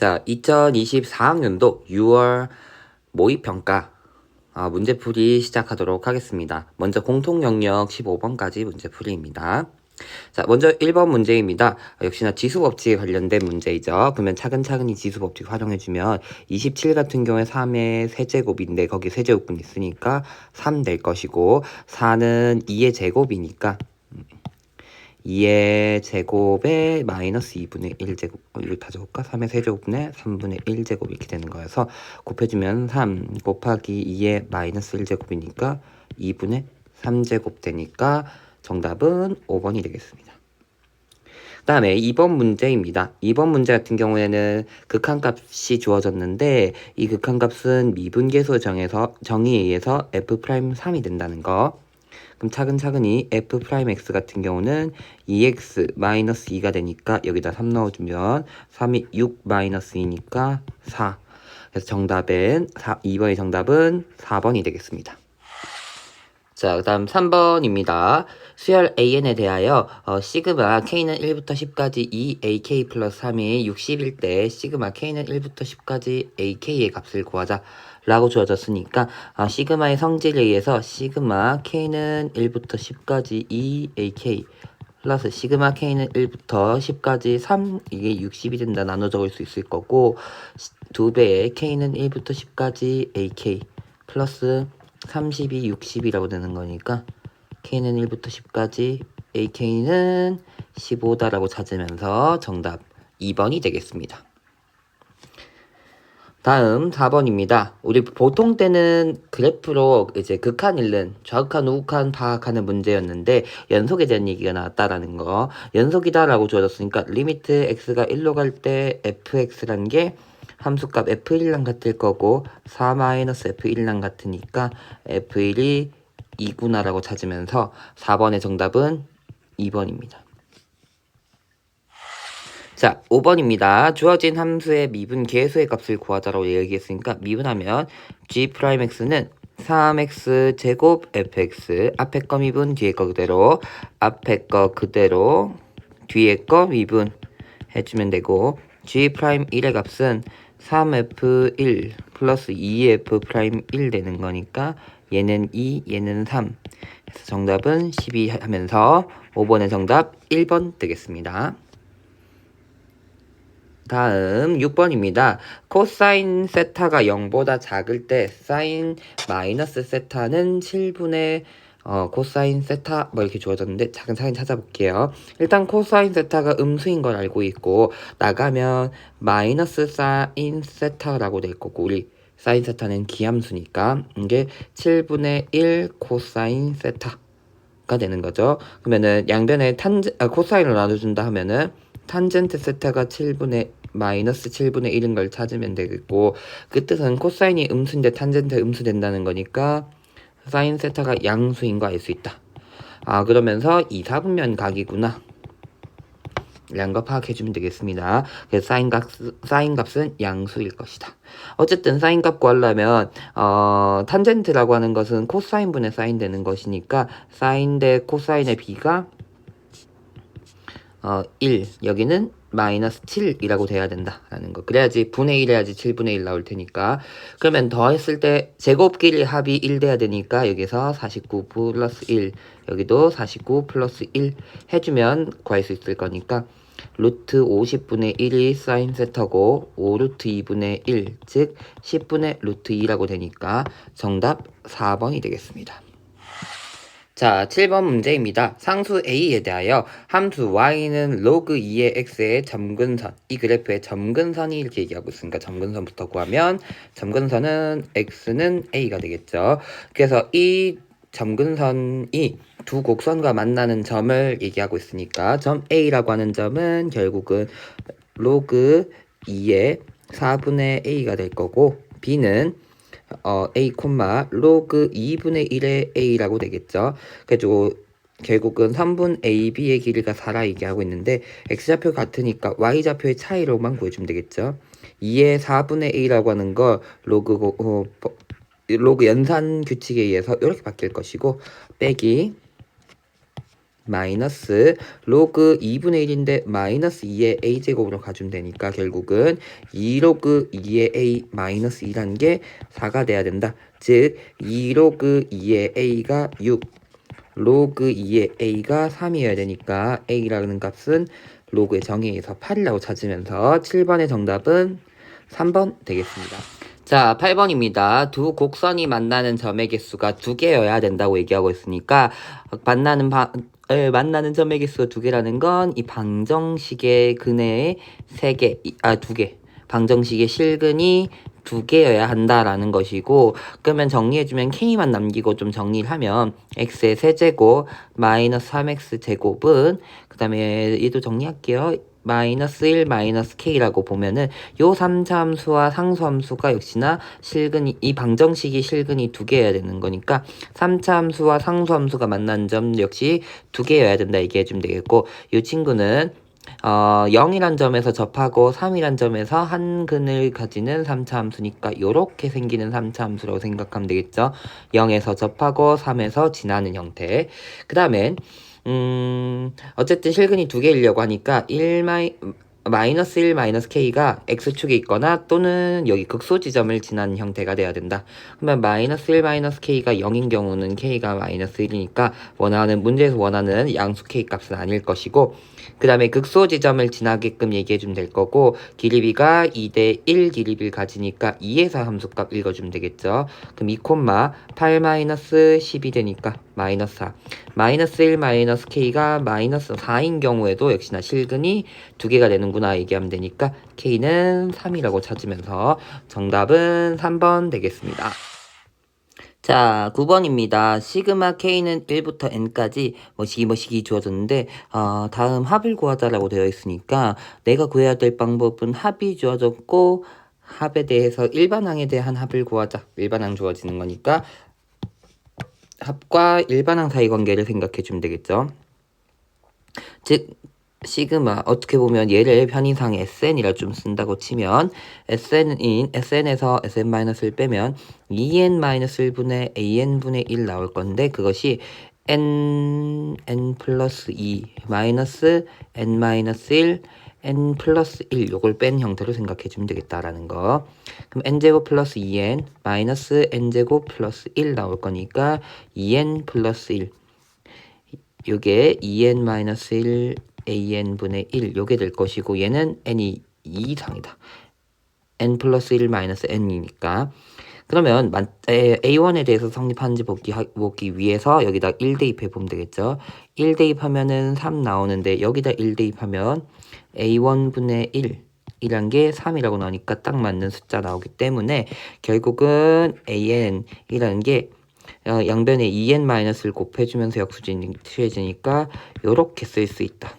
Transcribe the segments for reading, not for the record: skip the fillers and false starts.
자, 2024학년도 6월 모의평가 문제풀이 시작하도록 하겠습니다. 먼저 공통영역 15번까지 문제풀이입니다. 자, 먼저 1번 문제입니다. 역시나 지수법칙에 관련된 문제이죠. 그러면 차근차근히 지수법칙 활용해주면 27 같은 경우에 3의 세제곱인데 거기 세제곱분이 있으니까 3 될 것이고 4는 2의 제곱이니까 2의 제곱에 마이너스 2분의 1제곱 이거 다 적을까? 3의 세제곱분의 3분의 1제곱 이렇게 되는 거여서 곱해주면 3 곱하기 2의 마이너스 1제곱이니까 2분의 3제곱 되니까 정답은 5번이 되겠습니다. 그 다음에 2번 문제입니다. 2번 문제 같은 경우에는 극한값이 주어졌는데 이 극한값은 미분계수 정의에 의해서 f'3이 된다는 거. 그럼 차근차근히 f'x 같은 경우는 2x-2가 되니까 여기다 3 넣어주면 3이 6 2니까 4. 그래서 정답은 2번의 정답은 4번이 되겠습니다. 자, 그 다음 3번입니다. 수열 AN에 대하여 시그마 K는 1부터 10까지 2AK 플러스 3이 60일 때 시그마 K는 1부터 10까지 AK의 값을 구하자 라고 주어졌으니까 시그마의 성질에 의해서 시그마 K는 1부터 10까지 2AK 플러스 시그마 K는 1부터 10까지 3 이게 60이 된다 나눠 적을 수 있을 거고 2배의 K는 1부터 10까지 AK 플러스 30이 60이라고 되는 거니까 K는 1부터 10까지 AK는 15다라고 찾으면서 정답 2번이 되겠습니다. 다음 4번입니다. 우리 보통 때는 그래프로 이제 극한 잃는 좌극한 우극한 파악하는 문제였는데 연속에 대한 얘기가 나왔다라는 거. 연속이다라고 주어졌으니까 리미트 x가 1로 갈 때 fx라는 게 함수값 f1랑 같을 거고 4-f1랑 같으니까 f1이 2구나라고 찾으면서 4번의 정답은 2번입니다. 자, 5번입니다. 주어진 함수의 미분 계수의 값을 구하자라고 얘기했으니까 미분하면 g'x는 3x 제곱 fx 앞에 거 미분 뒤에 거 그대로 앞에 거 그대로 뒤에 거 미분 해주면 되고 g'1의 값은 3f1 플러스 2f'1 되는 거니까 얘는 2 얘는 3 그래서 정답은 12 하면서 5번의 정답 1번 되겠습니다. 다음 6번입니다. 코사인 세타가 0보다 작을 때 사인 마이너스 세타는 7분의 코사인 세타 뭐 이렇게 주어졌는데 차근차근 찾아볼게요. 일단 코사인 세타가 음수인 걸 알고 있고 나가면 마이너스 사인 세타라고 될 거고 우리 사인 세타는 기함수니까 이게 7분의 1 코사인 세타가 되는 거죠. 그러면은 양변에 코사인을 나눠준다 하면은 탄젠트 세타가 7분의 마이너스 7분의 1인 걸 찾으면 되겠고 그 뜻은 코사인이 음수인데 탄젠트 음수 된다는 거니까 사인 세타가 양수인 거 알 수 있다. 그러면서 2, 4분면 각이구나 이런 거 파악해주면 되겠습니다. 그래서 사인 값은 양수일 것이다. 어쨌든 사인 값 구하려면 탄젠트라고 하는 것은 코사인분의 사인 되는 것이니까 사인 대 코사인의 비가 1 여기는 마이너스 7이라고 돼야 된다라는 거. 그래야지 분의 1 해야지 7분의 1 나올 테니까. 그러면 더했을 때 제곱끼리 합이 1 돼야 되니까 여기서 49 플러스 1 여기도 49 플러스 1 해주면 구할 수 있을 거니까 루트 50분의 1이 사인 세타고 5 루트 2분의 1 즉 10분의 루트 2라고 되니까 정답 4번이 되겠습니다. 자, 7번 문제입니다. 상수 A에 대하여 함수 Y는 로그 2의 X의 점근선, 이 그래프의 점근선이 이렇게 얘기하고 있으니까 점근선부터 구하면 점근선은 X는 A가 되겠죠. 그래서 이 점근선이 두 곡선과 만나는 점을 얘기하고 있으니까 점 A라고 하는 점은 결국은 로그 2의 4분의 A가 될 거고 B는 A, 로그 2분의 1의 A라고 되겠죠. 그래가지고 결국은 3분 AB의 길이가 4라 얘기하고 있는데 X좌표 같으니까 Y좌표의 차이로만 구해주면 되겠죠. 2의 4분의 A라고 하는 거 로그 연산 규칙에 의해서 이렇게 바뀔 것이고 빼기 마이너스 로그 2분의 1인데 마이너스 2의 a제곱으로 가주면 되니까 결국은 2 로그 2의 a 마이너스 2라는 게 4가 돼야 된다. 즉 2 로그 2의 a가 6 로그 2의 a가 3이어야 되니까 a라는 값은 로그의 정의에서 8이라고 찾으면서 7번의 정답은 3번 되겠습니다. 자, 8번입니다. 두 곡선이 만나는 점의 개수가 2개여야 된다고 얘기하고 있으니까 만나는 점의 개수가 2개라는 건 이 방정식의 근해의 2개. 방정식의 실근이 2개여야 한다라는 것이고, 그러면 정리해주면 k만 남기고 좀 정리를 하면 x의 세제곱 마이너스 3x 제곱은 그 다음에 얘도 정리할게요. 마이너스 1 마이너스 k라고 보면은 요 3차 함수와 상수 함수가 역시나 실근이 이 방정식이 실근이 2개여야 되는 거니까 3차 함수와 상수 함수가 만난 점 역시 2개여야 된다 얘기해주면 되겠고, 이 친구는 0이란 점에서 접하고 3이란 점에서 한 근을 가지는 3차 함수니까 요렇게 생기는 3차 함수라고 생각하면 되겠죠. 0에서 접하고 3에서 지나는 형태. 그 다음엔 어쨌든 실근이 2개이려고 하니까 마이너스 1 마이너스 k가 x축에 있거나 또는 여기 극소 지점을 지나는 형태가 돼야 된다. 그러면 마이너스 1 마이너스 k가 0인 경우는 k가 마이너스 1이니까 문제에서 원하는 양수 k 값은 아닐 것이고, 그 다음에 극소 지점을 지나게끔 얘기해주면 될 거고, 길이비가 2대 1 길이비를 가지니까 2에서 함수값 읽어주면 되겠죠. 그럼 2, 8 마이너스 10이 되니까 마이너스 4. 마이너스 1 마이너스 k가 마이너스 4인 경우에도 역시나 실근이 2개가 되는구나 얘기하면 되니까 k는 3이라고 찾으면서 정답은 3번 되겠습니다. 자, 9번입니다. 시그마 k는 1부터 n까지 뭐시기 주어졌는데 다음 합을 구하자라고 되어 있으니까 내가 구해야 될 방법은 합이 주어졌고 합에 대해서 일반항에 대한 합을 구하자. 일반항 주어지는 거니까 합과 일반항 사이 관계를 생각해 주면 되겠죠. 즉 시그마 어떻게 보면 얘를 편의상 SN이라 좀 쓴다고 치면 SN에서 SN-1을 빼면 2n-1분의 AN분의 1 나올 건데 그것이 n 플러스 2 마이너스 n-1 n 플러스 1 요걸 뺀 형태로 생각해 주면 되겠다라는 거. 그럼 n제곱 플러스 2n 마이너스 n제곱 플러스 1 나올 거니까 2n 플러스 1 요게 2n-1 an분의 1 요게 될 것이고, 얘는 n이 2 이상이다. n 플러스 1 마이너스 n이니까. 그러면 a1에 대해서 성립하는지 보기 위해서 여기다 1 대입해 보면 되겠죠. 1 대입하면은 3 나오는데 여기다 1 대입하면 a1분의 1 이란 게 3이라고 나오니까 딱 맞는 숫자 나오기 때문에 결국은 an이라는 게 양변에 2n-를 곱해주면서 역수진이 취해지니까 요렇게 쓸 수 있다.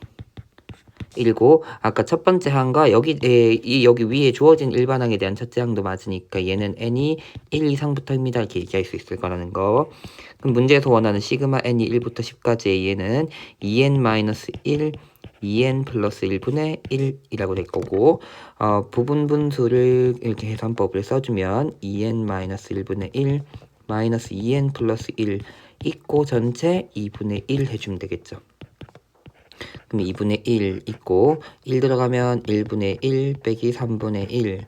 1고 아까 첫 번째 항과 여기 위에 주어진 일반항에 대한 첫째 항도 맞으니까 얘는 n이 1 이상부터입니다 이렇게 얘기할 수 있을 거라는 거. 그럼 문제에서 원하는 시그마 n이 1부터 10까지의 얘는 2n-1 2n 플러스 1분의 1이라고 될 거고, 부분분수를 이렇게 계산법을 써주면 2n-1분의 1 마이너스 2n 플러스 1 있고 전체 2분의 1 해주면 되겠죠. 그럼 2분의 1 있고 1 들어가면 1분의 1 빼기 3분의 1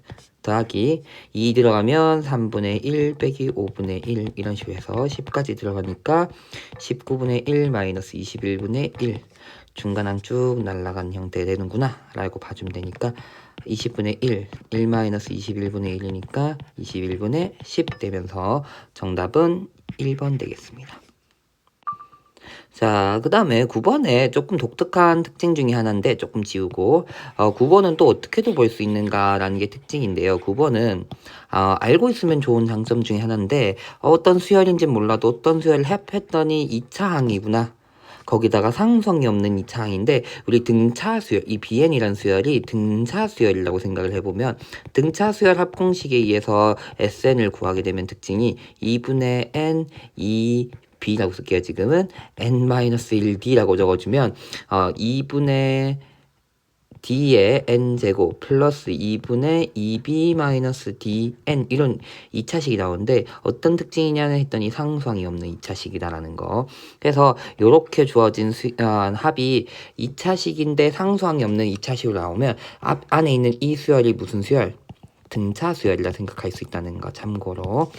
더하기 2 들어가면 3분의 1 빼기 5분의 1 이런 식으로 해서 10까지 들어가니까 19분의 1 마이너스 21분의 1 중간항 쭉 날아간 형태 되는구나 라고 봐주면 되니까 20분의 1 마이너스 21분의 1이니까 21분의 10 되면서 정답은 1번 되겠습니다. 자, 그 다음에 9번에 조금 독특한 특징 중에 하나인데 조금 지우고 9번은 또 어떻게도 볼 수 있는가라는 게 특징인데요. 9번은 알고 있으면 좋은 장점 중에 하나인데 어떤 수열인지 몰라도 어떤 수열을 했더니 2차 항이구나. 거기다가 상성이 없는 2차 항인데 우리 등차 수열, 이 BN이라는 수열이 등차 수열이라고 생각을 해보면 등차 수열 합공식에 의해서 SN을 구하게 되면 특징이 2분의 N, 2B라고 쓸게요. 지금은 N-1D라고 적어주면 2분의 d의 n제곱 플러스 2분의 2b 마이너스 dn 이런 2차식이 나오는데 어떤 특징이냐는 했더니 상수항이 없는 2차식이다라는 거. 그래서 이렇게 주어진 합이 2차식인데 상수항이 없는 2차식으로 나오면 안에 있는 이 수열이 무슨 수열? 등차 수열이라 생각할 수 있다는 거 참고로.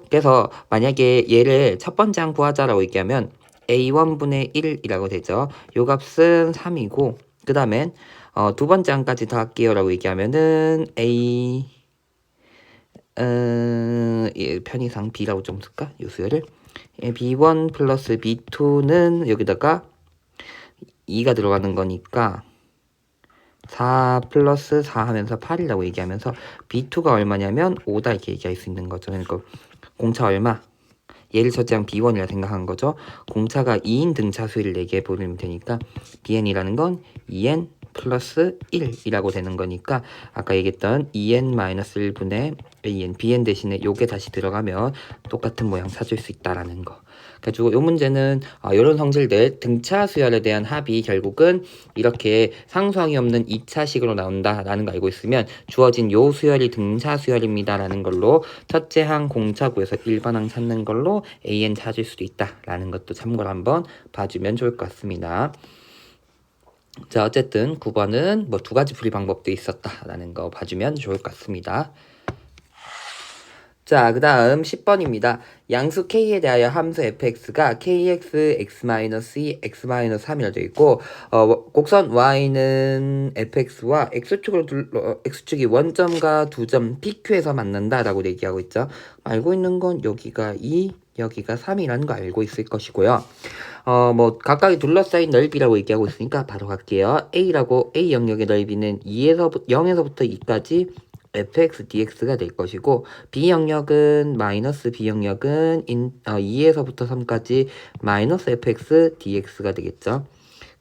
그래서 만약에 얘를 첫 번째 항 구하자라고 얘기하면 a1분의 1이라고 되죠. 요 값은 3이고 그 다음엔 두 번째 항까지 다 할게요 라고 얘기하면은 편의상 b라고 좀 쓸까? 요 수열을 b1 플러스 b2는 여기다가 2가 들어가는 거니까 4 플러스 4 하면서 8이라고 얘기하면서 b2가 얼마냐면 5다 이렇게 얘기할 수 있는 거죠. 그러니까 공차 얼마? 얘를 첫째항 b1이라 생각한 거죠. 공차가 2인 등차수를 4개 보내면 되니까 bn이라는 건 2n 플러스 1이라고 되는 거니까 아까 얘기했던 2n 마이너스 1분의 an, bn 대신에 요게 다시 들어가면 똑같은 모양 찾을 수 있다라는 거. 그래가지고 요 문제는 이런 성질들 등차 수열에 대한 합이 결국은 이렇게 상수항이 없는 2차식으로 나온다라는 거 알고 있으면 주어진 요 수열이 등차 수열입니다라는 걸로 첫째 항 공차 구에서 일반항 찾는 걸로 an 찾을 수도 있다라는 것도 참고로 한번 봐주면 좋을 것 같습니다. 자, 어쨌든 9번은 뭐 두 가지 풀이 방법도 있었다라는 거 봐주면 좋을 것 같습니다. 자, 그 다음 10번입니다. 양수 k에 대하여 함수 fx가 kx, x-2, x-3이라 되어 있고 곡선 y는 fx와 x축이 원점과 두점 pq에서 만난다라고 얘기하고 있죠. 알고 있는 건 여기가 2, 여기가 3이라는 거 알고 있을 것이고요. 뭐 각각의 둘러싸인 넓이라고 얘기하고 있으니까 바로 갈게요. A라고 A 영역의 넓이는 0에서부터 2까지 fx dx가 될 것이고 b 영역은 마이너스 b 영역은 2에서부터 3까지 마이너스 fx dx가 되겠죠.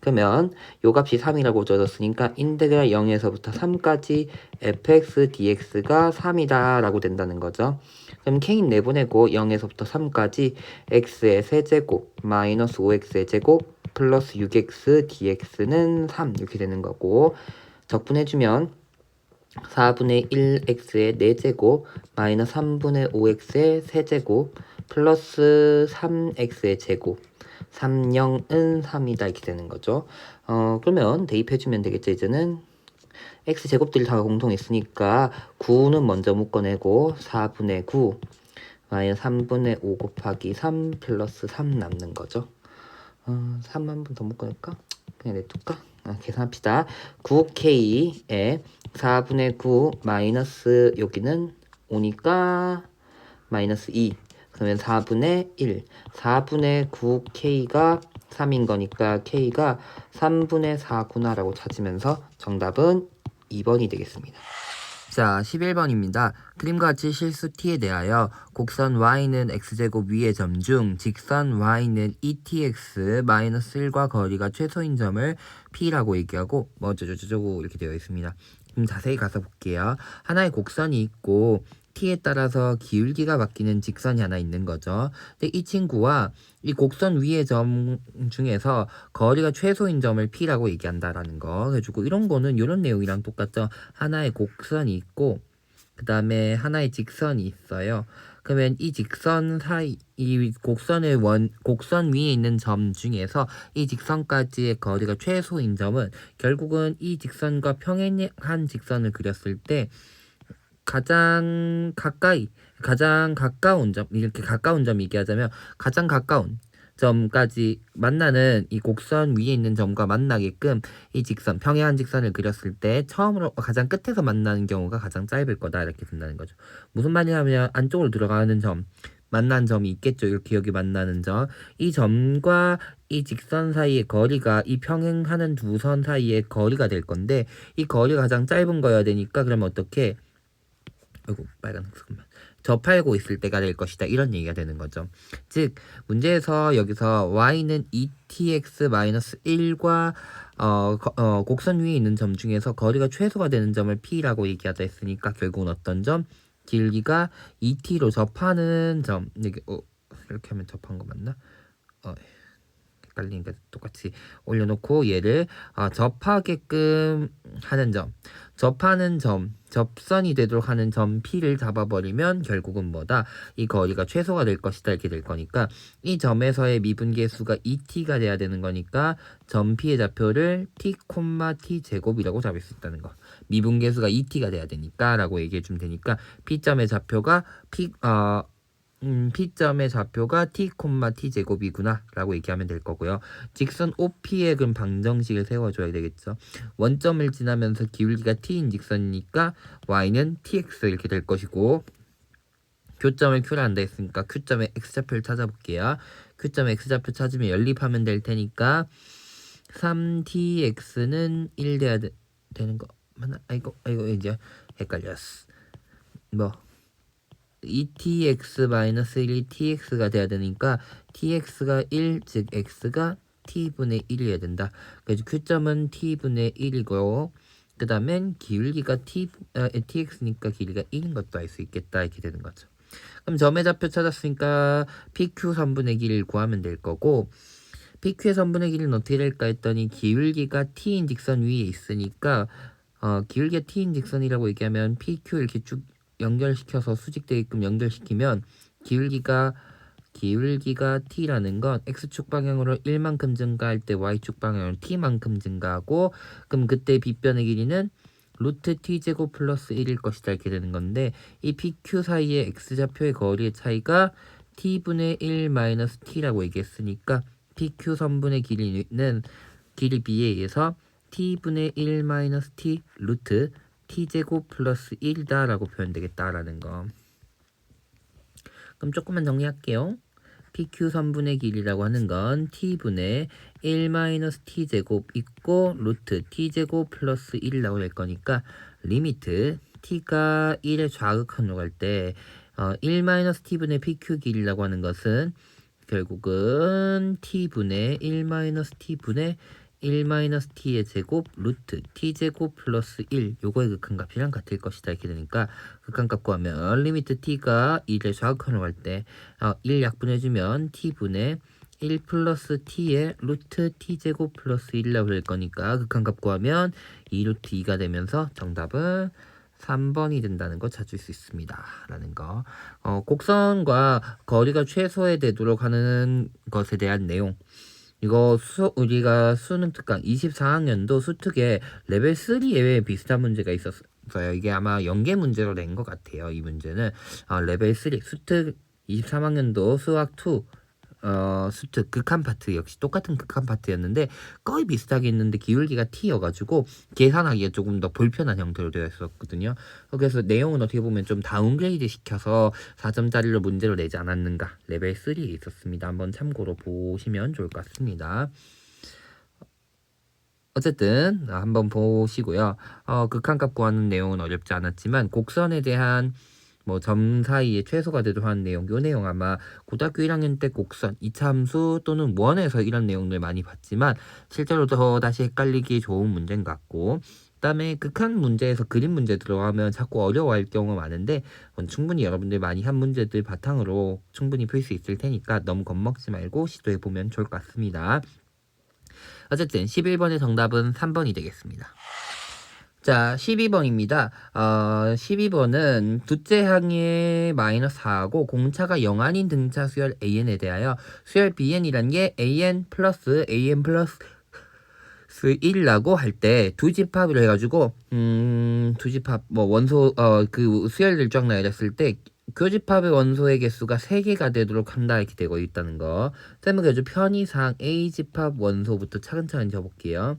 그러면 요 값이 3이라고 줘졌으니까 인테그랄 0에서부터 3까지 fx dx가 3이다 라고 된다는 거죠. 그럼 k는 내보내고 0에서부터 3까지 x의 세제곱 마이너스 5x의 제곱 플러스 6x dx는 3 이렇게 되는 거고 적분해주면 4분의 1x의 4제곱 마이너스 3분의 5x의 세제곱 플러스 3x의 제곱 30은 3이다 이렇게 되는 거죠. 그러면 대입해주면 되겠죠. 이제는 x제곱들이 다 공통있으니까 9는 먼저 묶어내고 4분의 9 마이너스 3분의 5 곱하기 3 플러스 3 남는 거죠. 3 한 번 더 묶어낼까? 그냥 냅둘까? 계산합시다. 9k에 4분의 9 마이너스 여기는 5니까 마이너스 2 그러면 4분의 1 4분의 9k가 3인 거니까 k가 3분의 4구나 라고 찾으면서 정답은 2번이 되겠습니다. 자, 11번입니다. 그림과 같이 실수 t에 대하여 곡선 y는 x제곱 위의 점 중 직선 y는 2tx 마이너스 1과 거리가 최소인 점을 p라고 얘기하고 뭐 어쩌고저쩌고 이렇게 되어 있습니다. 그럼 자세히 가서 볼게요. 하나의 곡선이 있고 t에 따라서 기울기가 바뀌는 직선이 하나 있는 거죠. 근데 이 친구와 이 곡선 위의 점 중에서 거리가 최소인 점을 p라고 얘기한다라는 거. 그래가지고 이런 거는 이런 내용이랑 똑같죠. 하나의 곡선이 있고 그 다음에 하나의 직선이 있어요. 그러면 이 직선 사이, 이 곡선 위에 있는 점 중에서 이 직선까지의 거리가 최소인 점은 결국은 이 직선과 평행한 직선을 그렸을 때 가장 가까운 점, 이렇게 가까운 점 얘기하자면 가장 가까운 점까지 만나는 이 곡선 위에 있는 점과 만나게끔 이 직선, 평행한 직선을 그렸을 때 처음으로 가장 끝에서 만나는 경우가 가장 짧을 거다 이렇게 된다는 거죠. 무슨 말이냐면 안쪽으로 들어가는 점, 만난 점이 있겠죠. 이렇게 여기 만나는 점. 이 점과 이 직선 사이의 거리가 이 평행하는 두 선 사이의 거리가 될 건데 이 거리가 가장 짧은 거여야 되니까 그러면 어떻게 아이고 빨간색 잠깐만 접하고 있을 때가 될 것이다 이런 얘기가 되는 거죠. 즉 문제에서 여기서 y는 2tx-1과 곡선 위에 있는 점 중에서 거리가 최소가 되는 점을 p라고 얘기하자 했으니까 결국은 어떤 점? 길이가 2t로 접하는 점. 이게 이렇게 하면 접한 거 맞나? 헷갈리니까 똑같이 올려놓고 얘를 접하게끔 하는 점, 접하는 점, 접선이 되도록 하는 점 P를 잡아버리면 결국은 뭐다? 이 거리가 최소가 될 것이다 이렇게 될 거니까 이 점에서의 미분계수가 2t가 돼야 되는 거니까 점 P의 좌표를 t, t 제곱이라고 잡을 수 있다는 거. 미분계수가 2t가 돼야 되니까 라고 얘기해 주면 되니까 P점의 좌표가 P점의 좌표가 t, t 제곱이구나 라고 얘기하면 될 거고요. 직선 OP의 그럼 방정식을 세워줘야 되겠죠. 원점을 지나면서 기울기가 t인 직선이니까 y는 tx 이렇게 될 것이고 교점을 Q라 한다 했으니까 Q점의 X좌표를 찾아볼게요. Q점의 X좌표 찾으면 연립하면 될 테니까 3tx는 1 돼야 되는 거 맞나? 아이고 이제 헷갈렸어. 뭐 2tx-1이 tx가 돼야 되니까 tx가 1, 즉 x가 t분의 1이어야 된다. 그래서 Q점은 t분의 1이고 그 다음엔 기울기가 tx니까 길이가 1인 것도 알 수 있겠다 이렇게 되는 거죠. 그럼 점의 좌표 찾았으니까 PQ 선분의 길이를 구하면 될 거고 PQ의 선분의 길이는 어떻게 될까 했더니 기울기가 t인 직선 위에 있으니까 기울기가 t인 직선이라고 얘기하면 PQ 이렇게 쭉 연결시켜서 수직되게끔 연결시키면 기울기가 t라는 건 x축 방향으로 1만큼 증가할 때 y축 방향으로 t만큼 증가하고 그럼 그때 빗변의 길이는 루트 t제곱 플러스 1일 것이다 이렇게 되는 건데 이 PQ 사이의 x좌표의 거리의 차이가 t분의 1 마이너스 t라고 얘기했으니까 PQ 선분의 길이는 길이 b에 의해서 t분의 1 마이너스 t 루트 t제곱 플러스 1이다 라고 표현되겠다라는 거. 그럼 조금만 정리할게요. PQ 선분의 길이라고 하는 건 t분의 1 t제곱 있고 루트 t제곱 플러스 1이라고 될 거니까 리미트 t가 1의 좌극한으로 갈 때 1 t분의 PQ 길이라고 하는 것은 결국은 t분의 1 t분의 1 t의 제곱 루트 t제곱 플러스 1 요거의 극한값이랑 같을 것이다 이렇게 되니까 극한값 구하면 리미트 t가 1의 좌극한으로 갈 때 1 약분해주면 t분의 1 플러스 t의 루트 t제곱 플러스 1이라고 될 거니까 극한값 구하면 2 루트 2가 되면서 정답은 3번이 된다는 거 찾을 수 있습니다. 라는 거. 곡선과 거리가 최소에 되도록 하는 것에 대한 내용. 이거 우리가 수능 특강 24학년도 수특에 레벨 3 예외 비슷한 문제가 있었어요. 이게 아마 연계 문제로 낸 것 같아요. 이 문제는 레벨 3 수특 23학년도 수학 2 수특 극한 파트 역시 똑같은 극한 파트였는데 거의 비슷하게 했는데 기울기가 t여가지고 계산하기가 조금 더 불편한 형태로 되어 있었거든요. 그래서 내용은 어떻게 보면 좀 다운그레이드 시켜서 4점짜리로 문제로 내지 않았는가 레벨 3에 있었습니다. 한번 참고로 보시면 좋을 것 같습니다. 어쨌든 한번 보시고요. 극한값 구하는 내용은 어렵지 않았지만 곡선에 대한 점 사이에 최소가 되도록 하는 내용, 요 내용 아마 고등학교 1학년 때 곡선, 이차함수 또는 원에서 이런 내용들 많이 봤지만 실제로 더 다시 헷갈리기 좋은 문제인 것 같고 그 다음에 극한 문제에서 그림 문제 들어가면 자꾸 어려워할 경우가 많은데 충분히 여러분들 많이 한 문제들 바탕으로 충분히 풀 수 있을 테니까 너무 겁먹지 말고 시도해보면 좋을 것 같습니다. 어쨌든 11번의 정답은 3번이 되겠습니다. 자, 12번입니다. 12번은 둘째 항의 마이너스 4하고 공차가 0 아닌 등차 수열 AN에 대하여 수열 BN이란 게 AN 플러스 1라고 할 때 두 집합을 해가지고 두 집합 원소 그 수열들 쫙 나열했을 때 교집합의 원소의 개수가 3개가 되도록 한다 이렇게 되고 있다는 거. 쌤은 그래도 편의상 A집합 원소부터 차근차근 적어볼게요.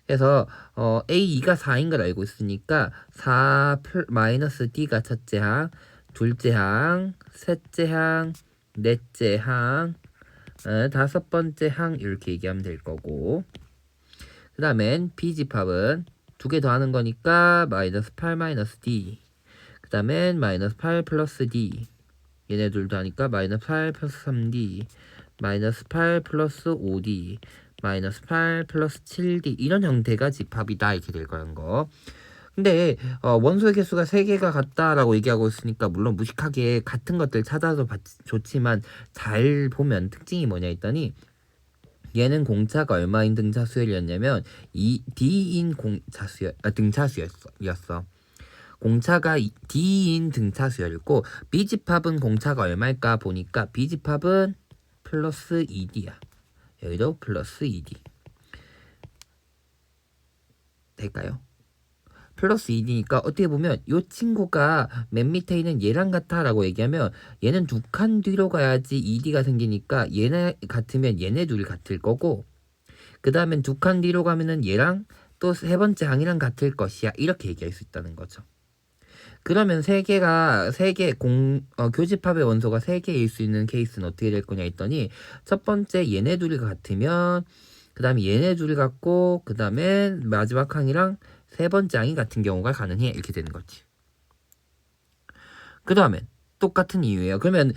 그래서 A2가 4인 걸 알고 있으니까 4 마이너스 D가 첫째 항, 둘째 항, 셋째 항, 넷째 항, 다섯 번째 항 이렇게 얘기하면 될 거고 그 다음엔 B집합은 두 개 더하는 거니까 마이너스 8 마이너스 D 그 다음엔 마이너스 8 플러스 D 얘네 둘 더하니까 마이너스 8 플러스 3D 마이너스 8 플러스 5D 마이너스 8 플러스 7D 이런 형태가 집합이다 이렇게 될 거란 거. 근데 원소의 개수가 3개가 같다라고 얘기하고 있으니까 물론 무식하게 같은 것들 찾아서 좋지만 잘 보면 특징이 뭐냐 했더니 얘는 공차가 얼마인 등차수열이었냐면 D인 등차수였어. 공차가 D인 등차수열이고 B집합은 공차가 얼마일까 보니까 B집합은 플러스 2D야. 여기도 플러스 2D. 될까요? 플러스 2D니까 어떻게 보면 이 친구가 맨 밑에 있는 얘랑 같아 라고 얘기하면 얘는 두 칸 뒤로 가야지 2D가 생기니까 얘네 같으면 얘네 둘이 같을 거고 그 다음엔 두 칸 뒤로 가면은 얘랑 또 세 번째 항이랑 같을 것이야. 이렇게 얘기할 수 있다는 거죠. 그러면 교집합의 원소가 3개일 수 있는 케이스는 어떻게 될 거냐 했더니 첫 번째 얘네 둘이 같으면 그 다음에 얘네 둘이 같고 그 다음에 마지막 항이랑 세 번째 항이 같은 경우가 가능해. 이렇게 되는 거지. 그 다음에 똑같은 이유예요. 그러면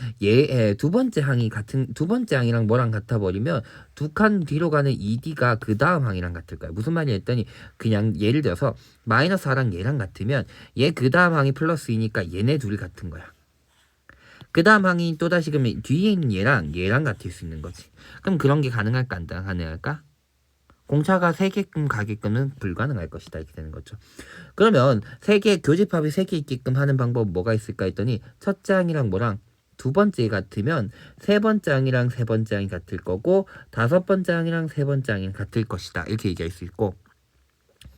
두 번째 항이랑 뭐랑 같아 버리면 두 칸 뒤로 가는 2D가 그 다음 항이랑 같을 거야. 무슨 말이냐 했더니 그냥 예를 들어서 마이너스 4랑 얘랑 같으면 얘 그 다음 항이 플러스 2니까 얘네 둘이 같은 거야. 그 다음 항이 또다시 그러면 뒤에 있는 얘랑 같을 수 있는 거지. 그럼 그런 게 가능할까 안 가능할까? 공차가 3개끔 가게끔은 불가능할 것이다. 이렇게 되는 거죠. 그러면 교집합이 3개 있게끔 하는 방법 뭐가 있을까 했더니 첫째 항이랑 뭐랑 두 번째 같으면 세 번째 항이랑 세 번째 항이 같을 거고 다섯 번째 항이랑 세 번째 항이 같을 것이다. 이렇게 얘기할 수 있고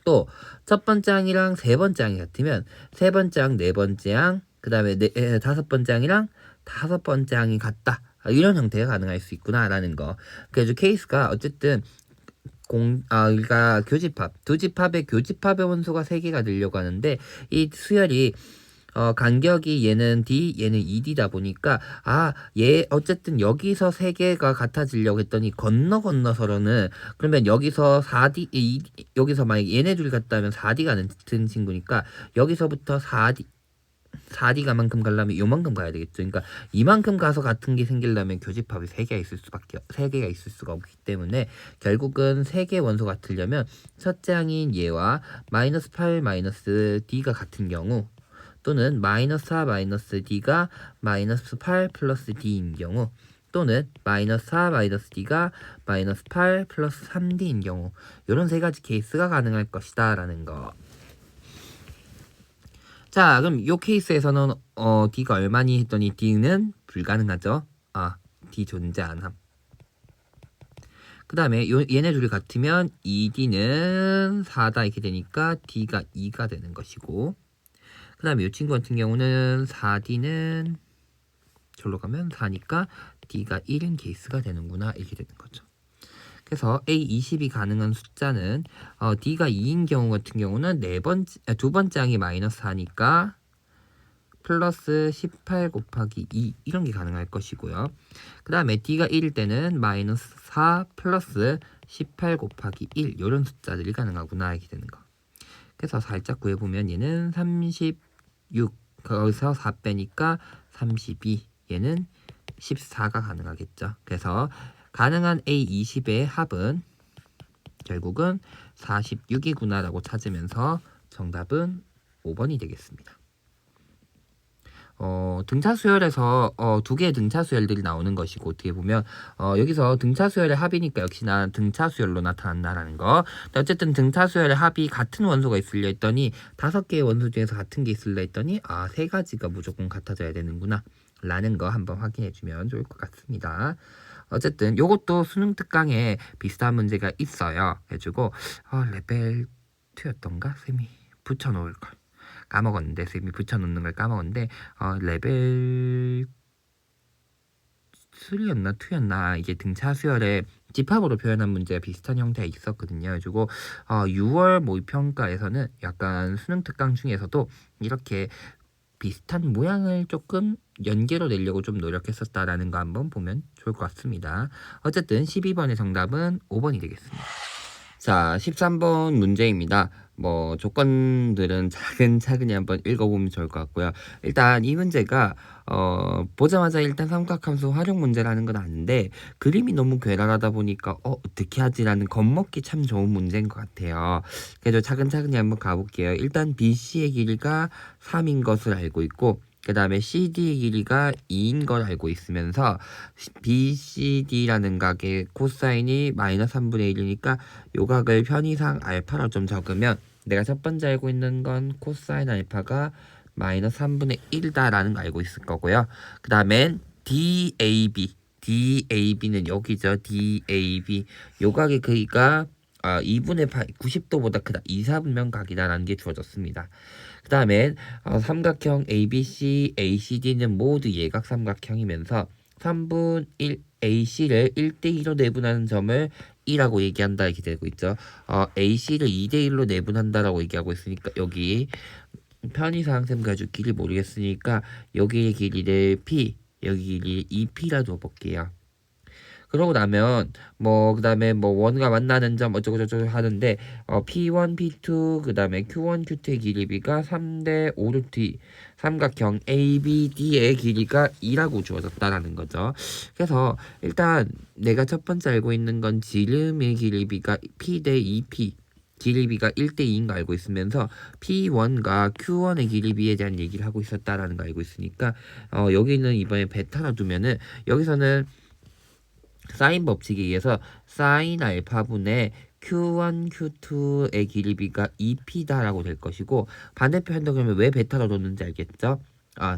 또 첫 번째 항이랑 세 번째 항이 같으면 세 번째 항, 네 번째 항, 그 다음에 다섯 번째 항이랑 다섯 번째 항이 같다. 이런 형태가 가능할 수 있구나라는 거. 그래서 케이스가 어쨌든 그러니까 두 집합의 교집합의 원소가 3개가 되려고 하는데 이 수열이 간격이 얘는 D, 얘는 2D다 보니까 얘 어쨌든 여기서 3개가 같아지려고 했더니 건너서로는 그러면 여기서 4D 여기서 만약 얘네 둘이 같다면 4D가 같은 친구니까 여기서부터 4D가 만큼 가려면 요만큼 가야 되겠죠. 그러니까 이만큼 가서 같은 게 생기려면 교집합이 3개가 있을 수가 없기 때문에 결국은 3개 원소 같으려면 첫째 항인 얘와 마이너스 8 마이너스 D가 같은 경우 또는 마이너스 4 마이너스 D가 마이너스 8 플러스 D인 경우 또는 마이너스 4 마이너스 D가 마이너스 8 플러스 3D인 경우 이런 3가지 케이스가 가능할 것이다 라는 거. 자, 그럼 이 케이스에서는 D가 얼마니 했더니 D는 불가능하죠. D 존재 안 함. 그 다음에 얘네 둘이 같으면 2D는 4다 이렇게 되니까 D가 2가 되는 것이고 그 다음에 이 친구 같은 경우는 4D는 절로 가면 4니까 D가 1인 케이스가 되는구나 이렇게 되는 거죠. 그래서 A20이 가능한 숫자는 D가 2인 경우 같은 경우는 두 번째 항이 마이너스 4니까 플러스 18 곱하기 2 이런 게 가능할 것이고요. 그 다음에 D가 1일 때는 마이너스 4 플러스 18 곱하기 1 이런 숫자들이 가능하구나 이렇게 되는 거. 그래서 살짝 구해보면 얘는 36 거기서 4 빼니까 32 얘는 14가 가능하겠죠. 그래서 가능한 A20의 합은 결국은 46이구나 라고 찾으면서 정답은 5번이 되겠습니다. 등차수열에서 두 개의 등차수열들이 나오는 것이고 어떻게 보면 여기서 등차수열의 합이니까 역시나 등차수열로 나타난다라는 거. 어쨌든 등차수열의 합이 같은 원소가 있으려 했더니 5개의 원소 중에서 같은 게 있으려 했더니 3가지가 무조건 같아져야 되는구나 라는 거 한번 확인해 주면 좋을 것 같습니다. 어쨌든 요것도 수능 특강에 비슷한 문제가 있어요. 해주고 레벨 2였던가? 쌤이 붙여놓을 걸 까먹었는데 쌤이 붙여놓는 걸 까먹었는데 레벨 3였나 2였나 이게 등차 수열의 집합으로 표현한 문제가 비슷한 형태가 있었거든요. 그래가지고 6월 모의평가에서는 약간 수능 특강 중에서도 이렇게 비슷한 모양을 조금 연계로 내려고 좀 노력했었다라는 거 한번 보면 좋을 것 같습니다. 어쨌든 12번의 정답은 5번이 되겠습니다. 자, 13번 문제입니다. 조건들은 차근차근히 한번 읽어보면 좋을 것 같고요. 일단 이 문제가 보자마자 일단 삼각함수 활용 문제라는 건 아는데 그림이 너무 괴랄하다 보니까 어떻게 하지라는 겁먹기 참 좋은 문제인 것 같아요. 그래서 차근차근히 한번 가볼게요. 일단 BC의 길이가 3인 것을 알고 있고 그 다음에 CD의 길이가 2인 걸 알고 있으면서 BCD라는 각의 코사인이 마이너스 3분의 1이니까 요 각을 편의상 알파로 좀 적으면 내가 첫 번째 알고 있는 건 코사인 알파가 마이너스 3분의 1이다라는 거 알고 있을 거고요. 그 다음엔 DAB는 여기죠. DAB 요 각의 크기가 2분의 8, 90도보다 크다. 이사분면 각이다라는 게 주어졌습니다. 그 다음에 삼각형 ABC, ACD는 모두 예각 삼각형이면서 3분 1 AC를 1대2로 내분하는 점을 2라고 얘기한다 이렇게 되고 있죠. AC를 2대1로 내분한다라고 얘기하고 있으니까 여기 편의상 쌤 가지고 길이 모르겠으니까 여기의 길이를 P, 여기 길이 2P라 둬볼게요. 그러고 나면 그 다음에 원과 만나는 점 어쩌고저쩌고 하는데 P1, P2 그 다음에 Q1, Q2의 길이비가 3대 5루트 삼각형 ABD의 길이가 2라고 주어졌다라는 거죠. 그래서 일단 내가 첫 번째 알고 있는 건 지름의 길이비가 P 대 2P 길이비가 1대2인 거 알고 있으면서 P1과 Q1의 길이비에 대한 얘기를 하고 있었다라는 거 알고 있으니까 여기는 이번에 베타로 두면은 여기서는 사인 법칙에 의해서 사인 알파분의 Q1, Q2의 길이비가 2P다라고 될 것이고 반대표 한다 그러면 왜 베타로 뒀는지 알겠죠?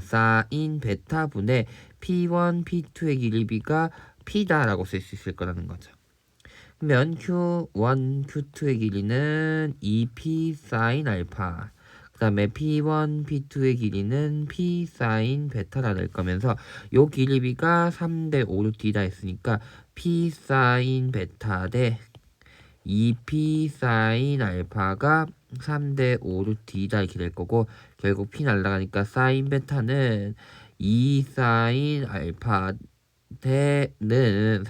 사인 베타분의 P1, P2의 길이비가 P다라고 쓸 수 있을 거라는 거죠. 그러면 Q1, Q2의 길이는 2P 사인 알파 그 다음에 P1, P2의 길이는 P 사인 베타라 될 거면서 요 길이비가 3대 5루트이다 했으니까 P 사인 베타 대 2P 사인 알파가 3대 5루트이다 이렇게 될 거고 결국 P 날라가니까 사인 베타는 2 사인 알파 대는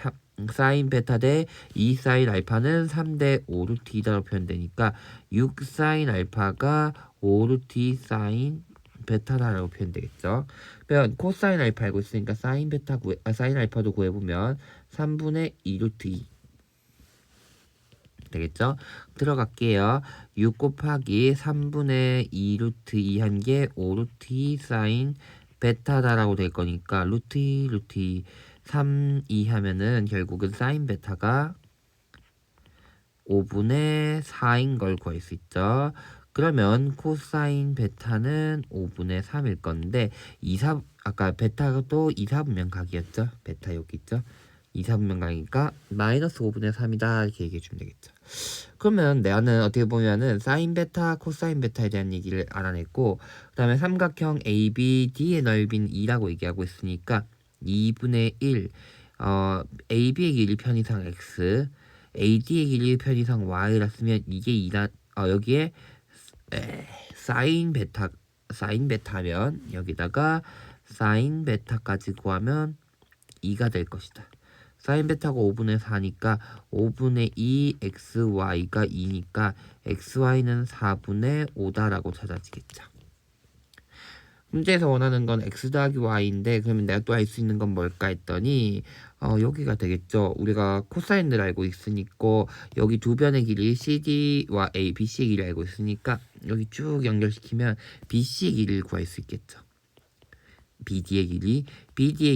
사인 베타 대 2 사인 알파는 3대 5루트 2다로 표현되니까 6 사인 알파가 5루트 2 사인 베타다라고 표현되겠죠. 그러면 코사인 알파 알고 있으니까 사인 베타 사인 알파도 구해보면 3분의 2루트 2 되겠죠? 들어갈게요. 6 곱하기 3분의 2루트 2 한 게 5루트 2 사인 베타다라고 될 거니까 루트 2 루트 2 3, 2 하면은 결국은 사인 베타가 5분의 4인 걸 구할 수 있죠. 그러면 코사인 베타는 5분의 3일 건데 아까 베타도 2, 4분면 각이었죠. 베타 여기 있죠. 2, 4분면 각이니까 마이너스 5분의 3이다 이렇게 얘기해 주면 되겠죠. 그러면 나는 어떻게 보면은 사인 베타, 코사인 베타에 대한 얘기를 알아냈고 그 다음에 삼각형 ABD의 넓이는 2라고 얘기하고 있으니까 2분의 1 AB의 길이 편이상 X AD의 길이 편이상 Y라 쓰면 이게 2라 여기에 사인 베타면 여기다가 사인 베타까지 구하면 2가 될 것이다. 사인 베타가 5분의 4니까 5분의 2 XY가 2니까 XY는 4분의 5다라고 찾아지겠죠. 문제에서 원하는 건 x 더하기 y인데 그러면 내가 또 알 수 있는 건 뭘까 했더니 여기가 되겠죠. 우리가 코사인을 알고 있으니까 여기 두 변의 길이 CD와 A, BC의 길이 알고 있으니까 여기 쭉 연결시키면 BC의 길이를 구할 수 있겠죠. BD의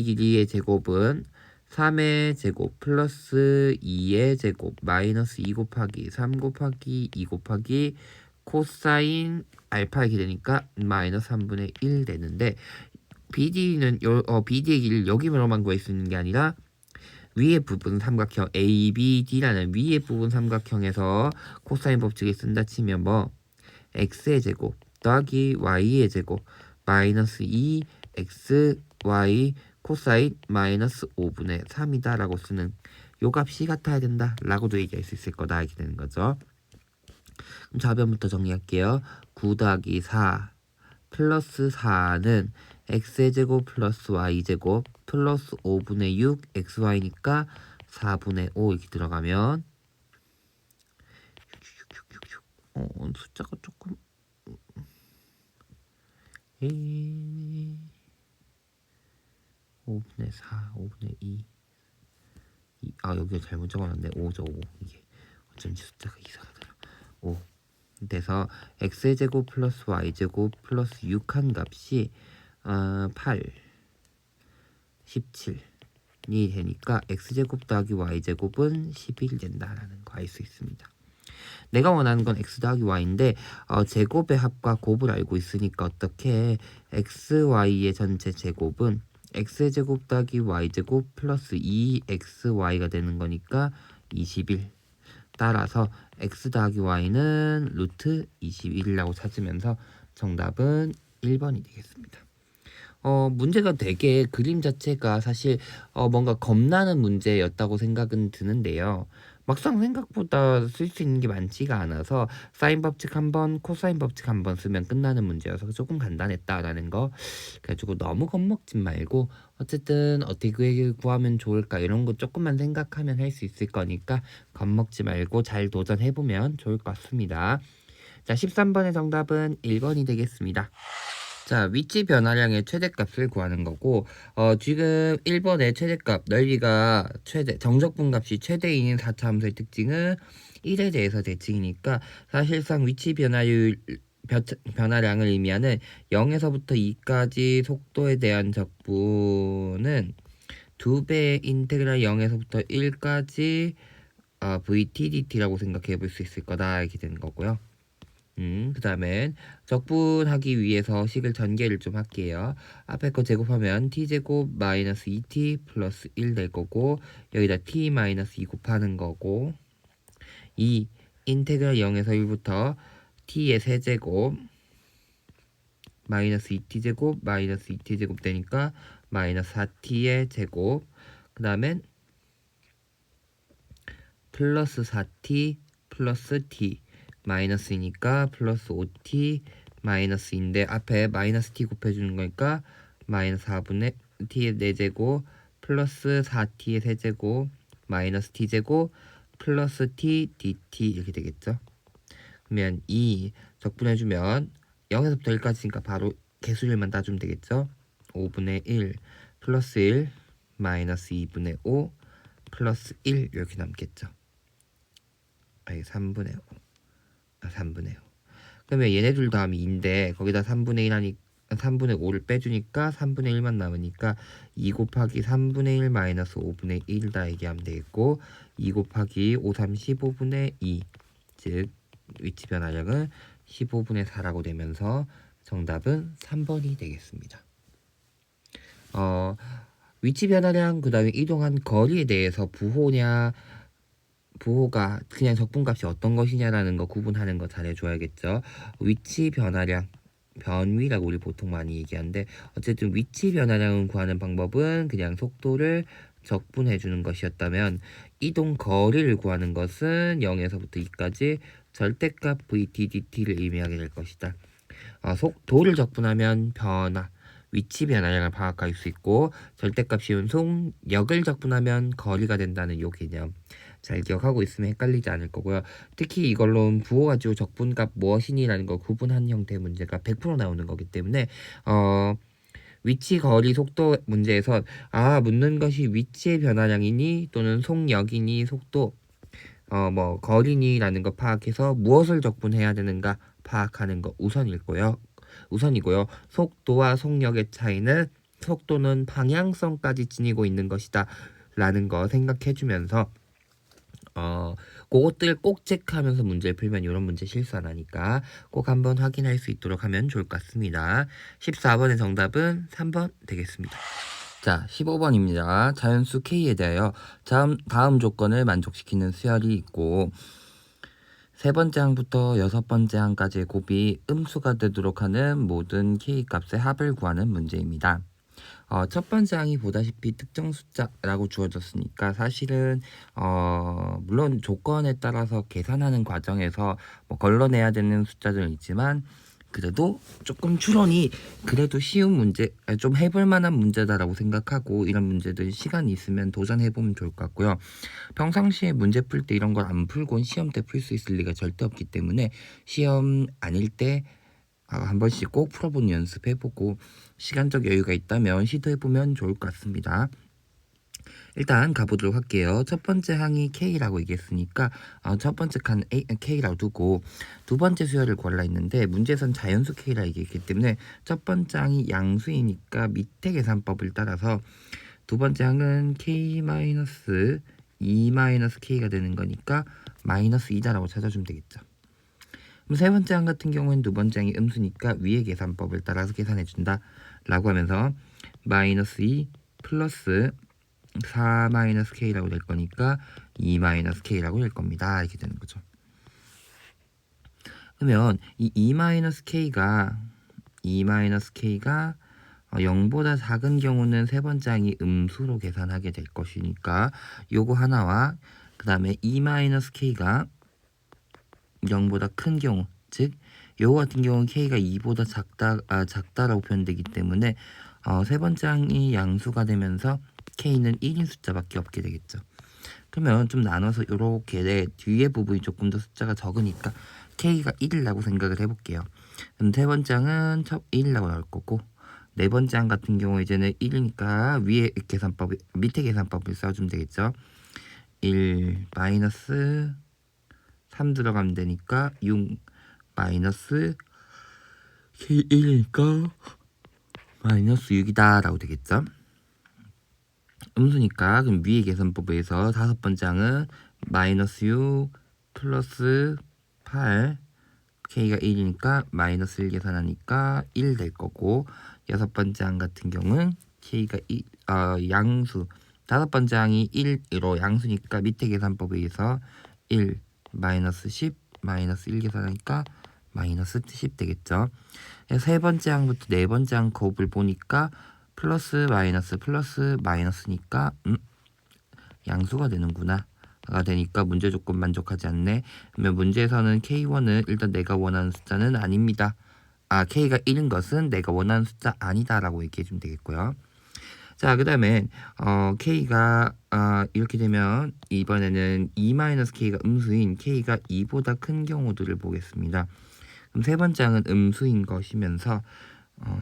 길이의 제곱은 3의 제곱 플러스 2의 제곱 마이너스 2 곱하기 3 곱하기 2 곱하기 코사인 알파 이렇게 되니까 마이너스 3분의 1 되는데 BD의 길이를 여기로만 구할 수 있는 게 아니라 위의 부분 삼각형 ABD라는 위의 부분 삼각형에서 코사인 법칙을 쓴다 치면 x의 제곱 더하기 y의 제곱 마이너스 2xy 코사인 마이너스 5분의 3이다 라고 쓰는 요 값이 같아야 된다 라고도 얘기할 수 있을 거다 이렇게 되는 거죠. 그럼 좌변부터 정리할게요. 9 더하기 4 플러스 4는 x의 제곱 플러스 y 제곱 플러스 5분의 6 xy니까 4분의 5 이렇게 들어가면 숫자가 조금 5분의 4 5분의 2 여기가 잘못 적어놨네. 5죠 5 이게 어쩐지 숫자가 이상하더라. 5 돼서 x제곱 플러스 y제곱 플러스 6한 값이 8, 17이 되니까 x제곱 더하기 y제곱은 11이 된다라는 거 알 수 있습니다. 내가 원하는 건 x 더하기 y인데 제곱의 합과 곱을 알고 있으니까 어떻게 x, y의 전체 제곱은 x제곱 더하기 y제곱 플러스 2xy가 되는 거니까 21. 따라서 x 더하기 y는 루트 21이라고 찾으면서 정답은 1번이 되겠습니다. 문제가 되게 그림 자체가 사실 뭔가 겁나는 문제였다고 생각은 드는데요. 막상 생각보다 쓸 수 있는 게 많지가 않아서 사인 법칙 한 번, 코사인 법칙 한 번 쓰면 끝나는 문제여서 조금 간단했다라는 거. 그래가지고 너무 겁먹지 말고 어쨌든 어떻게 구하면 좋을까 이런 거 조금만 생각하면 할 수 있을 거니까 겁먹지 말고 잘 도전해보면 좋을 것 같습니다. 자, 13번의 정답은 1번이 되겠습니다. 자, 위치 변화량의 최대값을 구하는 거고 지금 1번의 최대값 넓이가 정적분값이 최대인 4차 함수의 특징은 1에 대해서 대칭이니까 사실상 위치 변화량을 의미하는 0에서부터 2까지 속도에 대한 적분은 2배의 인테그랄 0에서부터 1까지 VTDT라고 생각해 볼 수 있을 거다 이렇게 되는 거고요. 그 다음엔 적분하기 위해서 식을 전개를 좀 할게요. 앞에 거 제곱하면 t제곱 마이너스 2t 플러스 1 될 거고 여기다 t 마이너스 2 곱하는 거고 이 인테그랄 0에서 1부터 t의 세제곱 마이너스 2t제곱 마이너스 2t제곱 되니까 마이너스 4t의 제곱 그 다음엔 플러스 4t 플러스 t 마이너스이니까 플러스 5t 마이너스인데 앞에 마이너스 t 곱해주는 거니까 마이너스 4분의 t의 4제곱 플러스 4t의 세제곱 마이너스 t제곱 플러스 t dt 이렇게 되겠죠. 그러면 이 적분해주면 0에서부터 1까지니까 바로 개수일만 따주면 되겠죠. 5분의 1 플러스 1 마이너스 2분의 5 플러스 1 이렇게 남겠죠. 3분의 5 3분의 5 그러면 얘네 둘 다음이 2인데 거기다 3분의 1 하니까 3분의 5를 빼주니까 3분의 1만 남으니까 2 곱하기 3분의 1 마이너스 5분의 1다 얘기하면 되겠고 2 곱하기 5, 3, 15분의 2 즉 위치 변화량은 15분의 4라고 되면서 정답은 3번이 되겠습니다. 위치 변화량 그 다음에 이동한 거리에 대해서 부호가 그냥 적분값이 어떤 것이냐라는 거 구분하는 거 잘해줘야겠죠. 위치 변화량 변위라고 우리 보통 많이 얘기하는데 어쨌든 위치 변화량을 구하는 방법은 그냥 속도를 적분해 주는 것이었다면 이동 거리를 구하는 것은 0에서부터 2까지 절대값 VTDT를 의미하게 될 것이다. 속도를 적분하면 변화 위치 변화량을 파악할 수 있고 절대값이온 속력을 적분하면 거리가 된다는 요 개념 잘 기억하고 있으면 헷갈리지 않을 거고요. 특히 이걸로 부호 가지고 적분값 무엇이니라는 걸 구분한 형태의 문제가 100% 나오는 거기 때문에 위치, 거리, 속도 문제에서 묻는 것이 위치의 변화량이니 또는 속력이니 속도 거리니라는 거 파악해서 무엇을 적분해야 되는가 파악하는 거 우선이고요. 속도와 속력의 차이는 속도는 방향성까지 지니고 있는 것이다 라는 거 생각해 주면서 그것들 꼭 체크하면서 문제를 풀면 이런 문제 실수 안 하니까 꼭 한번 확인할 수 있도록 하면 좋을 것 같습니다. 14번의 정답은 3번 되겠습니다. 자, 15번입니다. 자연수 K에 대하여 다음 조건을 만족시키는 수열이 있고 세 번째 항부터 여섯 번째 항까지의 곱이 음수가 되도록 하는 모든 K 값의 합을 구하는 문제입니다. 첫 번째 항이 보다시피 특정 숫자라고 주어졌으니까 사실은 물론 조건에 따라서 계산하는 과정에서 걸러내야 되는 숫자들은 있지만 그래도 조금 추론이 그래도 쉬운 문제, 좀 해볼 만한 문제다라고 생각하고 이런 문제들 시간이 있으면 도전해보면 좋을 것 같고요. 평상시에 문제 풀 때 이런 걸 안 풀고 시험 때 풀 수 있을 리가 절대 없기 때문에 시험 아닐 때 한 번씩 꼭 풀어보는 연습해보고 시간적 여유가 있다면 시도해보면 좋을 것 같습니다. 일단 가보도록 할게요. 첫 번째 항이 K라고 얘기했으니까 첫 번째 칸 K라고 두고 두 번째 수열을 구하라 했는데 문제에선 자연수 K라 얘기했기 때문에 첫 번째 항이 양수이니까 밑에 계산법을 따라서 두 번째 항은 K-2-K가 되는 거니까 -2다라고 찾아주면 되겠죠. 그럼 세 번째 항 같은 경우는 두 번째 항이 음수니까 위의 계산법을 따라서 계산해준다 라고 하면서 -2 플러스 4-K라고 될 거니까 2-K라고 될 겁니다. 이렇게 되는 거죠. 그러면 이 2-K가 0보다 작은 경우는 세 번째 항이 음수로 계산하게 될 것이니까 요거 하나와 그 다음에 2-K가 0보다 큰 경우, 즉 요거 같은 경우는 K가 2보다 작다라고 표현되기 때문에 세 번째 항이 양수가 되면서 K는 1인 숫자밖에 없게 되겠죠. 그러면 좀 나눠서 이렇게 뒤에 부분이 조금 더 숫자가 적으니까 K가 1이라고 생각을 해볼게요. 그럼 세 번째 항은 1이라고 나올 거고 네 번째 항 같은 경우 이제는 1이니까 밑에 계산법을 써주면 되겠죠. 1 마이너스 3 들어가면 되니까 6 마이너스 K1이니까 마이너스 6이다 라고 되겠죠. 음수니까 그럼 위의 계산법에서 다섯 번째 항은 마이너스 6 플러스 8 K가 1이니까 마이너스 1 계산하니까 1 될 거고 여섯 번째 항 같은 경우는 K가 양수 다섯 번째 항이 1으로 양수니까 밑에 계산법에 의해서 1 마이너스 10 마이너스 1 계산하니까 마이너스 10 되겠죠. 세 번째 항부터 네 번째 항 곱을 보니까 플러스 마이너스니까 양수가 되는구나 가 되니까 문제 조건 만족하지 않네. 그러면 문제에서는 K1은 일단 내가 원하는 숫자는 아닙니다. K가 1인 것은 내가 원하는 숫자 아니다 라고 얘기해 주면 되겠고요. 자, 그 다음에 K가 이렇게 되면 이번에는 2-K가 음수인 K가 2보다 큰 경우들을 보겠습니다. 그럼 세 번째 항은 음수인 것이면서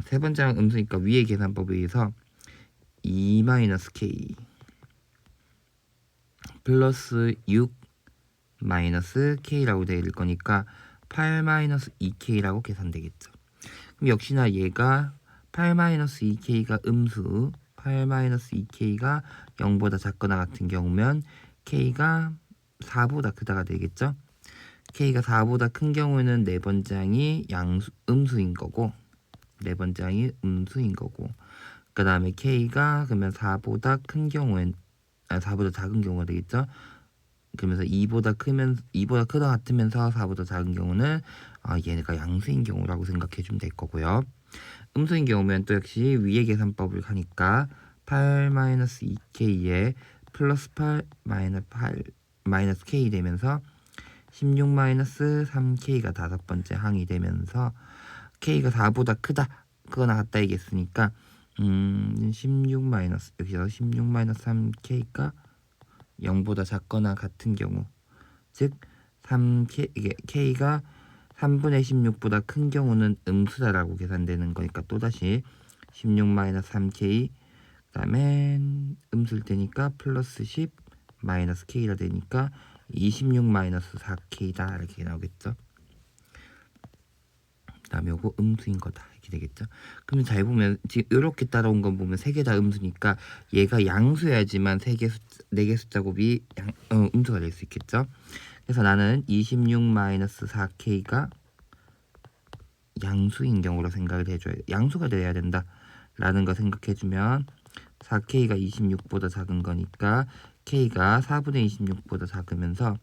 세 번째 항은 음수니까 위의 계산법에 의해서 2-K 플러스 6 마이너스 K라고 되어 있을 거니까 8-2K라고 계산되겠죠. 그럼 역시나 얘가 8-2K가 음수 8-2K가 0보다 작거나 같은 경우면 K가 4보다 크다가 되겠죠. K가 4보다 큰 경우에는 네 번째 항이 음수인 거고 네 번째 항이 음수인 거고 그 다음에 K가 그러면 4보다 큰 경우엔 4보다 작은 경우가 되겠죠. 그러면서 2보다 크다 같으면서 4보다 작은 경우는 얘네가 양수인 경우라고 생각해 주면 될 거고요. 음수인 경우면 또 역시 위의 계산법을 하니까 8-2K에 플러스 8 마이너스 K 되면서 16-3K가 다섯 번째 항이 되면서 K가 4보다 크거나 같다 얘기했으니까 16 마이너스 여기서 16-3K가 0보다 작거나 같은 경우 즉 이게 K가 3분의 16보다 큰 경우는 음수다라고 계산되는 거니까 또다시 16-3K 그 다음에 음수일 테니까 플러스 10 마이너스 K가 되니까 26-4K다 이렇게 나오겠죠. 그 다음에 요거 음수인 거다 이렇게 되겠죠. 그럼 잘 보면 지금 이렇게 따라온 건 보면 세 개 다 음수니까 얘가 양수여야지만 네 개 숫자 곱이 음수가 될 수 있겠죠. 그래서 나는 26-4K가 양수인 경우로 생각을 해줘요. 양수가 돼야 된다 라는 거 생각해주면 4K가 26보다 작은 거니까 K가 4분의 26보다 작으면서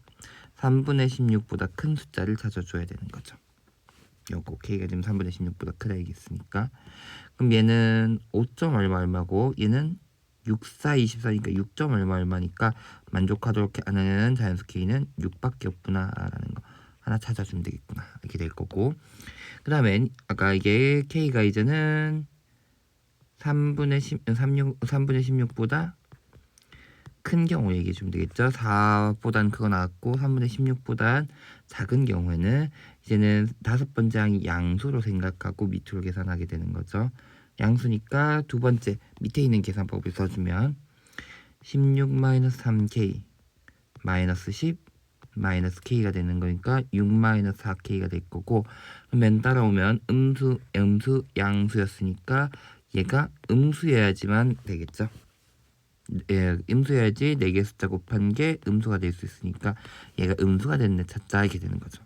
3분의 16보다 큰 숫자를 찾아줘야 되는 거죠. 요거 K가 지금 3분의 16보다 크다 얘기했으니까 그럼 얘는 5점 얼마고 얘는 64, 24니까 6점 얼마니까 만족하도록 하는 자연수 K는 6밖에 없구나 라는 거 하나 찾아주면 되겠구나 이렇게 될 거고 그 다음에 아까 이게 K가 이제는 3분의 16보다 큰 경우 얘기해 주면 되겠죠. 4보단 크거나 같고 3분의 16보단 작은 경우에는 이제는 다섯 번째 항이 양수로 생각하고 밑으로 계산하게 되는 거죠. 양수니까 두 번째 밑에 있는 계산법을 써주면 16-3k 마이너스 10 마이너스 k가 되는 거니까 6-4k가 될 거고, 맨 따라오면 음수, 양수였으니까 얘가 음수여야지만 되겠죠. 예, 음수여야지 4개 숫자 곱한 게 음수가 될 수 있으니까 얘가 음수가 됐네 찾자 이렇게 되는 거죠.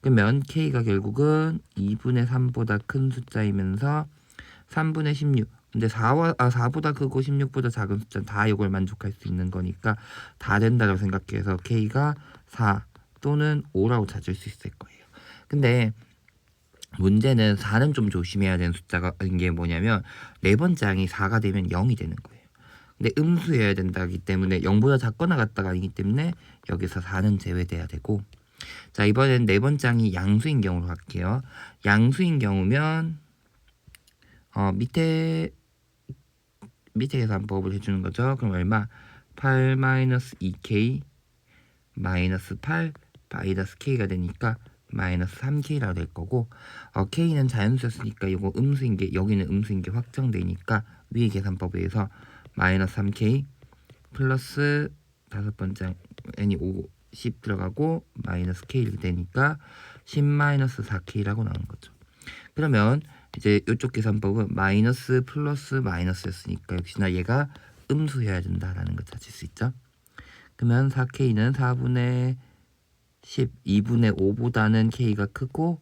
그러면 k가 결국은 2분의 3보다 큰 숫자이면서 3분의 16. 근데 4보다 크고 16보다 작은 숫자는 다 이걸 만족할 수 있는 거니까 다 된다고 생각해서 k가 4 또는 5라고 찾을 수 있을 거예요. 근데 문제는 4는 좀 조심해야 되는 숫자가 게 뭐냐면 네 번째 항이 4가 되면 0이 되는 거예요. 근데 음수여야 된다기 때문에 0보다 작거나 같다가 아니기 때문에 여기서 4는 제외돼야 되고, 자 이번엔 네 번째 항이 양수인 경우로 갈게요. 양수인 경우면 밑에 계산법을 해주는 거죠. 그럼 얼마? 8-2k 마이너스 8 마이너스 k가 되니까 마이너스 3k라고 될 거고, k는 자연수였으니까 이거 음수인 게 여기는 음수인 게 확정되니까 위의 계산법에 의해서 마이너스 3k 플러스 다섯 번째 n이 5 10 들어가고 마이너스 k 이렇게 되니까 10 마이너스 4k라고 나오는 거죠. 그러면 이제 이쪽 계산법은 마이너스 플러스 마이너스였으니까 역시나 얘가 음수여야 된다라는 걸 찾을 수 있죠. 그러면 4k는 4분의 10, 2분의 5보다는 k가 크고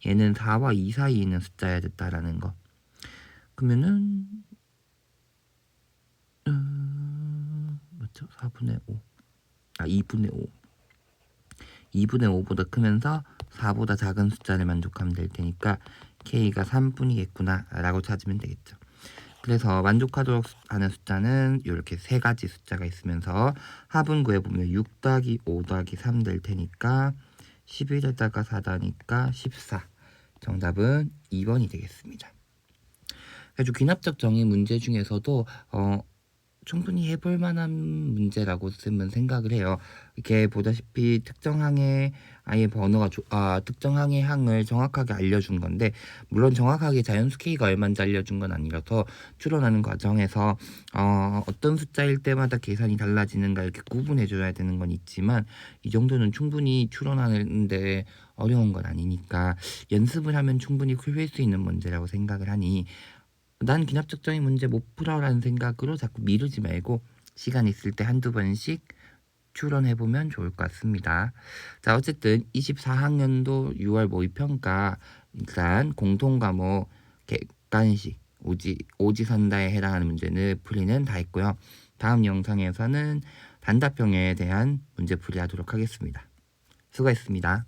얘는 4와 2 사이에 있는 숫자여야 됐다라는 거. 그러면은 맞죠? 4분의 5. 2분의 5. 2분의 5보다 크면서 4보다 작은 숫자를 만족하면 될 테니까 k가 3분이겠구나 라고 찾으면 되겠죠. 그래서 만족하도록 하는 숫자는 이렇게 세 가지 숫자가 있으면서 합은 구해보면 6 더하기 5 더하기 3 될 테니까 11에다가 4 더하니까 14. 정답은 2번이 되겠습니다. 그래서 귀납적 정의 문제 중에서도 충분히 해볼 만한 문제라고 쓰면 생각을 해요. 이렇게 보다시피 특정 항의 아예 번호가 특정 항의 항을 정확하게 알려준 건데, 물론 정확하게 자연수 k가 얼마인지 알려준 건 아니라서 추론하는 과정에서 어떤 숫자일 때마다 계산이 달라지는가 이렇게 구분해 줘야 되는 건 있지만 이 정도는 충분히 추론하는데 어려운 건 아니니까 연습을 하면 충분히 풀릴 수 있는 문제라고 생각을 하니, 난 기납적 정의 문제 못 풀어라는 생각으로 자꾸 미루지 말고 시간 있을 때 한두 번씩 추론해보면 좋을 것 같습니다. 자, 어쨌든 24학년도 6월 모의평가 일단 공통과목 객관식 오지선다에 해당하는 문제는 풀이는 다 했고요. 다음 영상에서는 단답형에 대한 문제풀이 하도록 하겠습니다. 수고했습니다.